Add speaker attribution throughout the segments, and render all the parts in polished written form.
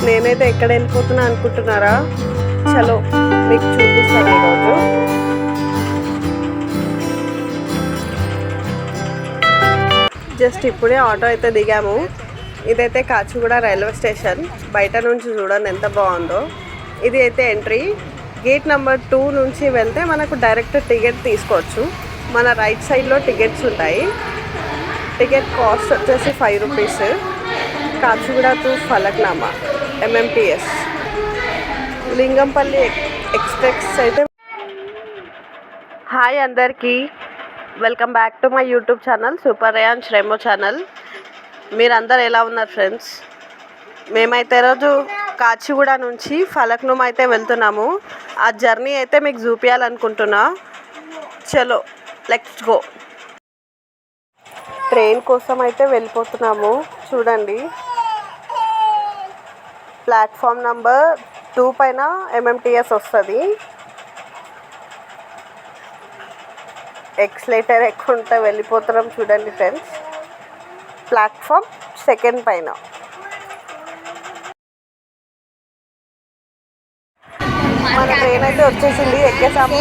Speaker 1: నేనైతే ఎక్కడ వెళ్ళిపోతున్నా అనుకుంటున్నారా? చలో మీకు చూపిస్తాను ఈరోజు. జస్ట్ ఇప్పుడే ఆటో అయితే దిగాము. ఇదైతే కాచిగూడ రైల్వే స్టేషన్. బయట నుంచి చూడండి ఎంత బాగుందో. ఇది అయితే ఎంట్రీ గేట్ నెంబర్ 2 నుంచి వెళ్తే మనకు డైరెక్ట్ టికెట్ తీసుకోవచ్చు. మన రైట్ సైడ్లో టికెట్స్ ఉంటాయి. టికెట్ కాస్ట్ వచ్చేసి 5 rupees. Kacheguda to Falaknuma MMTS Lingampalli express అయితే. హాయ్ అందరికీ, welcome back to my YouTube channel super రేయాన్స్ రెమో ఛానల్. మీరందరూ ఎలా ఉన్నారు ఫ్రెండ్స్? మేమైతే ఈరోజు కాచిగూడ నుంచి ఫలక్నామా అయితే వెళ్తున్నాము. ఆ జర్నీ అయితే మీకు చూపించాలనుకుంటున్నా. చలో లెట్స్ గో. ట్రైన్ కోసం అయితే వెళ్ళిపోతున్నాము. చూడండి, ప్లాట్ఫామ్ నెంబర్ 2 పైన MMTS వస్తుంది. ఎక్స్లేటర్ ఎక్కుంటే వెళ్ళిపోతున్నాం. చూడండి ఫ్రెండ్స్, ప్లాట్ఫామ్ 2 పైన. మన ట్రైన్ అయితే వచ్చేసింది, ఎక్కేసాము.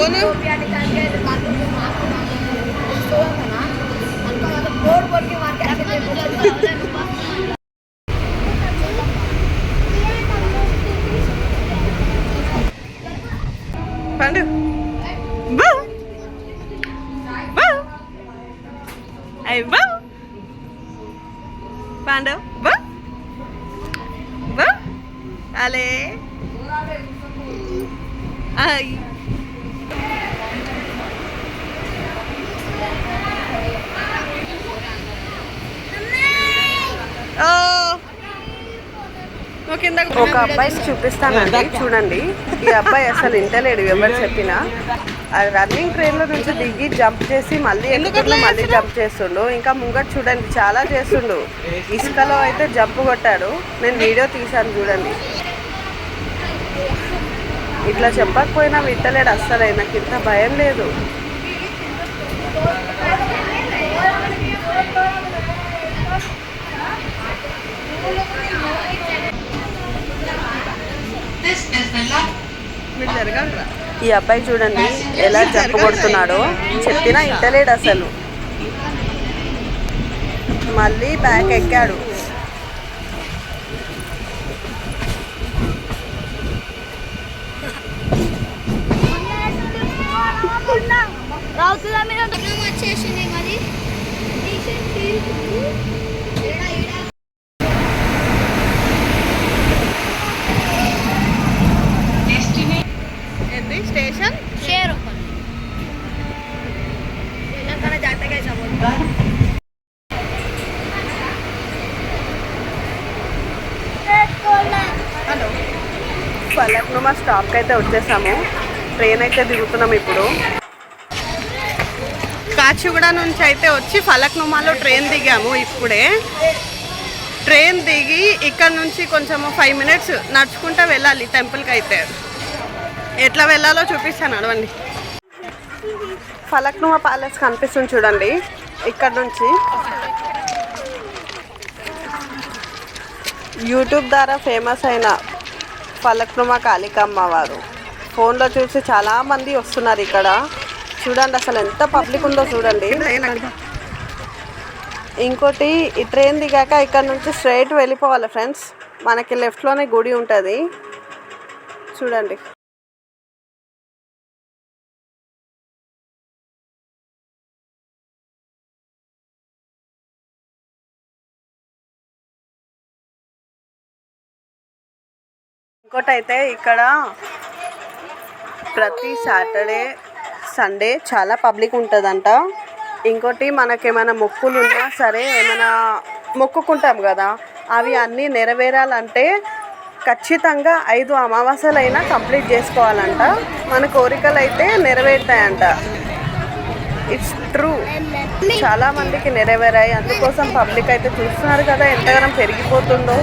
Speaker 1: పండు పాండవ్ అలే ఒక అబ్బాయిని చూపిస్తానండి. చూడండి, ఈ అబ్బాయి అసలు ఇంటలేడు ఎవరు చెప్పినా. రన్నింగ్ ట్రైన్లో నుంచి దిగి జంప్ చేసి మళ్ళీ మళ్ళీ జంప్ చేస్తుండు. ఇంకా ముంగట చూడండి చాలా చేస్తుండు. ఇసుకలో అయితే జంప్ కొట్టాడు. నేను వీడియో తీశాను చూడండి. ఇట్లా చెప్పకపోయినా వింటలేడు అస్సలు. నాకు ఇంత భయం లేదు. ఈ అబ్బాయి చూడండి ఎలా జంప్ కొడుతున్నాడో. చెప్పినా ఇంటలేడు అసలు. మళ్ళీ బ్యాక్ ఎక్కాడు. స్టేషన్ ఫలక్నామా స్టాప్కి అయితే వచ్చేసాము. ట్రైన్ అయితే దిగుతున్నాం ఇప్పుడు. కాచిగూడ నుంచి అయితే వచ్చి ఫలక్నామాలో ట్రైన్ దిగాము. ఇప్పుడే ట్రైన్ దిగి ఇక్కడ నుంచి కొంచెం 5 మినిట్స్ నడుచుకుంటూ వెళ్ళాలి టెంపుల్కి. అయితే ఎట్లా వెళ్ళాలో చూపిస్తాను, నడవండి. ఫలక్నామా ప్యాలెస్ కనిపిస్తుంది చూడండి ఇక్కడ నుంచి. యూట్యూబ్ ద్వారా ఫేమస్ అయిన ఫలక్నామా కాళికామ్మ వారు ఫోన్లో చూసి చాలామంది వస్తున్నారు ఇక్కడ. చూడండి అసలు ఎంత పబ్లిక్ ఉందో చూడండి. ఇంకోటి, ఈ ట్రైన్ దిగాక ఇక్కడ నుంచి స్ట్రైట్ వెళ్ళిపోవాలి ఫ్రెండ్స్. మనకి లెఫ్ట్లోనే గుడి ఉంటుంది చూడండి. ఇంకోటి అయితే ఇక్కడ ప్రతి సాటర్డే సండే చాలా పబ్లిక్ ఉంటుందంట. ఇంకోటి, మనకేమైనా మొక్కులు ఉన్నా సరే, ఏమైనా మొక్కుకుంటాం కదా, అవి అన్నీ నెరవేరాలంటే ఖచ్చితంగా 5 అమావాస్యలైనా కంప్లీట్ చేసుకోవాలంట. మన కోరికలు అయితే నెరవేరుతాయంట. It's true. చాలామందికి నెరవేరాయి. అందుకోసం పబ్లిక్ అయితే చూస్తున్నారు కదా ఎంతగానో పెరిగిపోతుందో.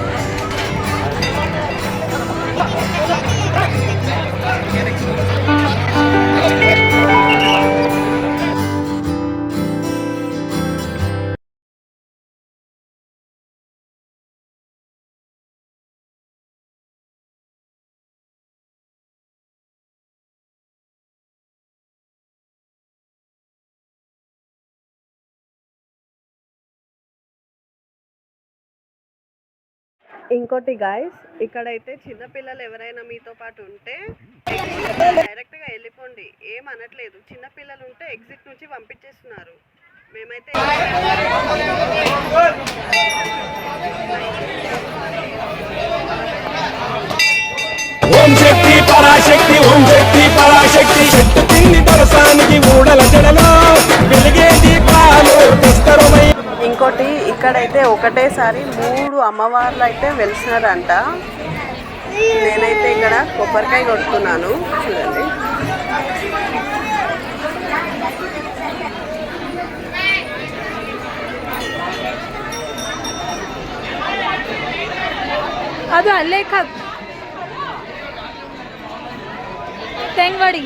Speaker 1: ఇంకోటి గాయస్, ఇక్కడైతే చిన్నపిల్లలు ఎవరైనా మీతో పాటు ఉంటే డైరెక్ట్గా వెళ్ళిపోండి, ఏం అనట్లేదు. చిన్నపిల్లలు ఉంటే ఎగ్జిట్ నుంచి పంపించేస్తున్నారు. మేమైతే
Speaker 2: ఓం శక్తి పరాశక్తి, ఓం శక్తి పరాశక్తి, శక్తి తిండి దర్శనానికి ఊడల జడలో వెలిగే దీపాలు విస్తరమై.
Speaker 1: ఇంకోటి ఇక్కడైతే ఒకటేసారి 3 అమ్మవార్లు అయితే వెలిసినారంట. నేనైతే ఇక్కడ కొబ్బరికాయ కొడుతున్నాను చూడండి.
Speaker 3: ಅದು ಅಲ್ಲೇ ತೆಂಗವಾಡಿ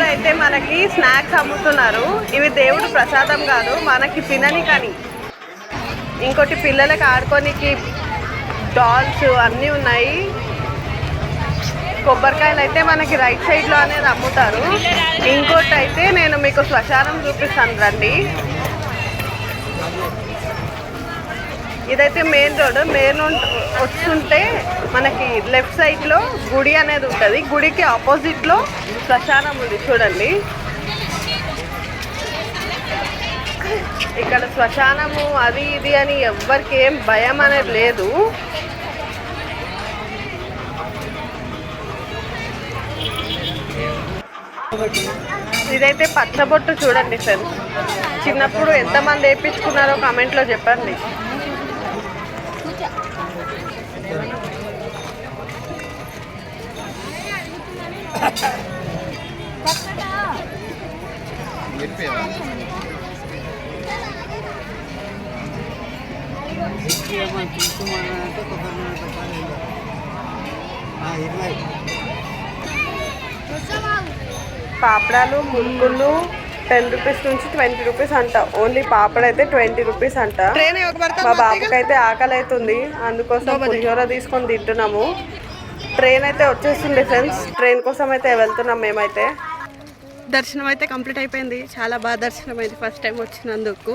Speaker 1: అయితే మనకి స్నాక్స్ అమ్ముతున్నారు. ఇవి దేవుడు ప్రసాదం కాదు, మనకి తినని. కానీ ఇంకోటి పిల్లలకి ఆడుకోనికి డాల్స్ అన్నీ ఉన్నాయి. కొబ్బరికాయలు అయితే మనకి రైట్ సైడ్లో అనేది అమ్ముతారు. ఇంకోటి అయితే నేను మీకు శ్మశానం చూపిస్తాను రండి. ఇదైతే మెయిన్ రోడ్. మెయిన్ రోడ్ వస్తుంటే మనకి లెఫ్ట్ సైడ్లో గుడి అనేది ఉంటుంది. గుడికి ఆపోజిట్లో శ్మశానం ఉంది చూడండి. ఇక్కడ శ్మశానము అది ఇది అని ఎవ్వరికి ఏం భయం అనేది లేదు. ఇదైతే పచ్చబొట్టు చూడండి ఫ్రెండ్స్. చిన్నప్పుడు ఎంతమంది వేయించుకున్నారో కామెంట్లో చెప్పండి. పాపడాలు మురుకులు 10 రూపీస్ నుంచి 20 రూపీస్ అంట. ఓన్లీ పాపడ అయితే 20 రూపీస్ అంట. మా బాబుకి అయితే ఆకలి అవుతుంది, అందుకోసం పులిహోర తీసుకొని తింటున్నాము. ట్రైన్ అయితే వచ్చేస్తుంది ఫ్రెండ్స్. ట్రైన్ కోసం అయితే వెళ్తున్నాం మేమైతే. దర్శనం అయితే కంప్లీట్ అయిపోయింది. చాలా బాగా దర్శనం అయింది. ఫస్ట్ టైం వచ్చినందుకు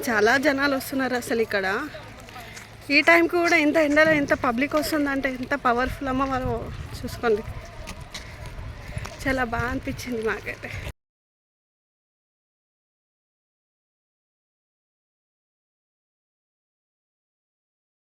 Speaker 1: చాలా జనాలు వస్తున్నారు అసలు ఇక్కడ. ఈ టైంకి కూడా ఇంత ఎండలో ఎంత పబ్లిక్ వస్తుందంటే ఎంత పవర్ఫుల్ అమ్మ మనం చూసుకోండి. చాలా బాగా అనిపించింది మాకైతే.